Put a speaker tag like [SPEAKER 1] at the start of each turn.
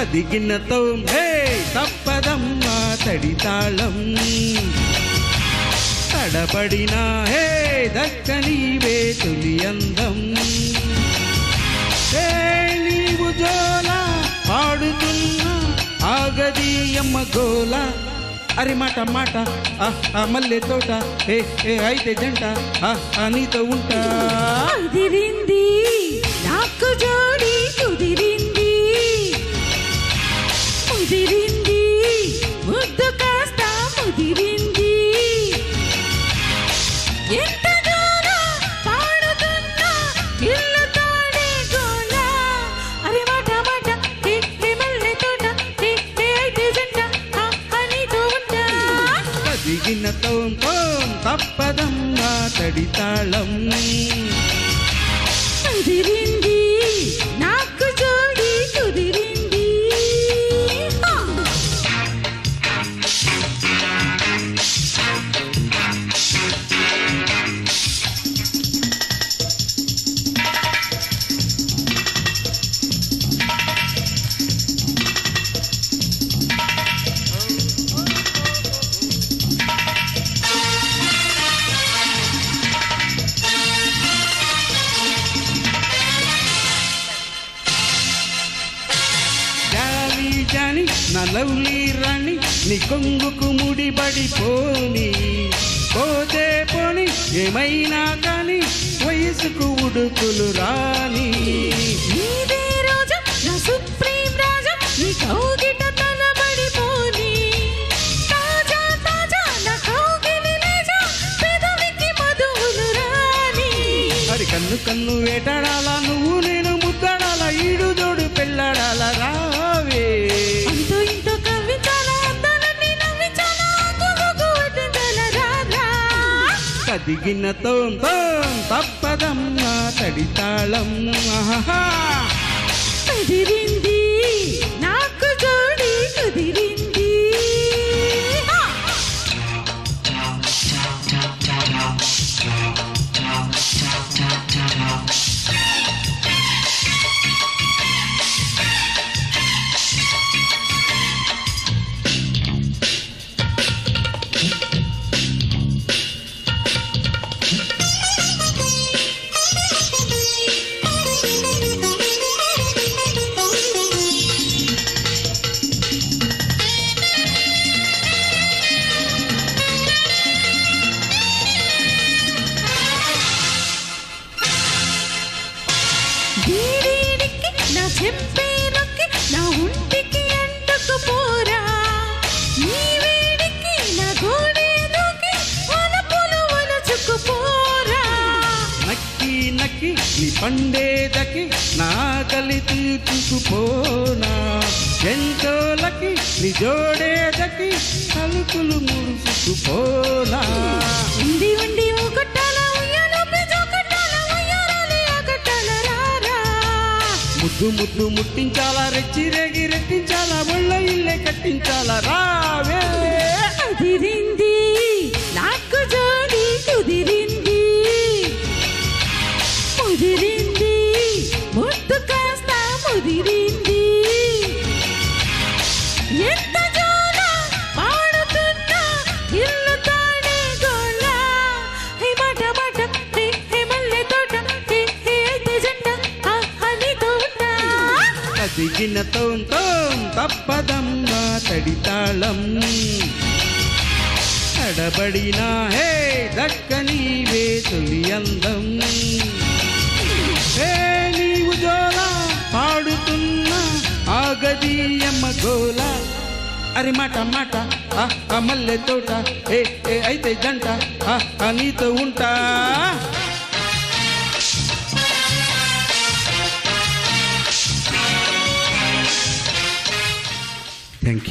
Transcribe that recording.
[SPEAKER 1] తదిగినతో హే తప్పదమ్మా తడితాళం తడబడినా హే దక్కనీవే తొలి అందం హే నీవు జోలా పాడుతున్నా ఆగదీయమ్మ గోల అరి మాట మాట మల్లె తోట ఏ అయితే జంట నీతో ఉంటా
[SPEAKER 2] కుదిరింది నాకు జోడి కుదిరింది కుదిరింది ముద్దు కాస్త ముదిరింది ఎంత దూరం పాడుతున్నా ఇల్లు తాడే గోల అరి మాట మాట మల్లె తోట అయితే జంట నీతో ఉంటా
[SPEAKER 1] దిగిన తోం తప్పదమ్మా తడితాళం
[SPEAKER 2] కుదిరింది నాకు జోడి కుదిరింది
[SPEAKER 1] జాని నా లవ్లీ రాణి నీ కొంగుకు ముడిబడిపోని పోతే పోని ఏమైనా కాని వయసుకు ఉడుకులు రాని
[SPEAKER 2] నీదే రోజు నా సుప్రీం రాజు నీ కౌగిట తలబడిపోని తాజా తాజా నా కౌగిలి లేజా పెదవికి మధువులు రాని
[SPEAKER 1] మరి కన్ను కన్ను వేటాడాలా నువ్వు నేను ముద్దాడాలా ఈడు జోడు పెళ్ళాడాలా రావే
[SPEAKER 2] అంతో ఇంతో కవ్వించాలా అందాలన్నీ నవ్వించాలా గుగుగు వడ్డించాలా రారా
[SPEAKER 1] కదిగిన తోం తప్పదమ్మా తడితాళం
[SPEAKER 2] కుదిరింది నాకు జోడి కుదిరింది వీడికి నా చెప్పే నొక్కి నా ఒంటికి అంటుకుపోరా నీ వేడికి నా గోడే దూకి వలపులు వలచుకుపోరా
[SPEAKER 1] నక్కి నక్కి నీ పండేదకి నా కలి తీర్చుకుపోనా ఎంతోలకి నీ జోడేదకి తలుపులు ముడుచుకుపోనా
[SPEAKER 2] ఉండి ఉండి ఊగొట్టాల ఉయ్యాలోపే జోకొట్టాల ఉయ్యారాలే ఆగొట్టాల రారా
[SPEAKER 1] ముద్దు ముద్దు ముట్టించాలా రెచ్చి రేగి రెట్టించాలా ఒళ్ళ ఇల్లే కట్టించాలా రావే
[SPEAKER 2] కుదిరింది నాకు జోడి కుదిరింది కుదిరింది ముద్దు కాస్త ముదిరింది ఎంత జోల పాడుతున్నా ఇల్లు తాడే గోల హే మాట మాట హే మల్లె తోట హే అయితే జంట నీతో ఉంటా
[SPEAKER 1] కదిగిన తోం తప్పదమ్మా తడితాళం తడబడినా హే దక్కనీవే తొలి అందం హే నీవు జోలా పాడుతున్నా ఆగదీయమ్మ గోల అరి మాట మాట మల్లె తోట ఏ అయితే జంట నీతో ఉంటా థ్యాంక్ యూ.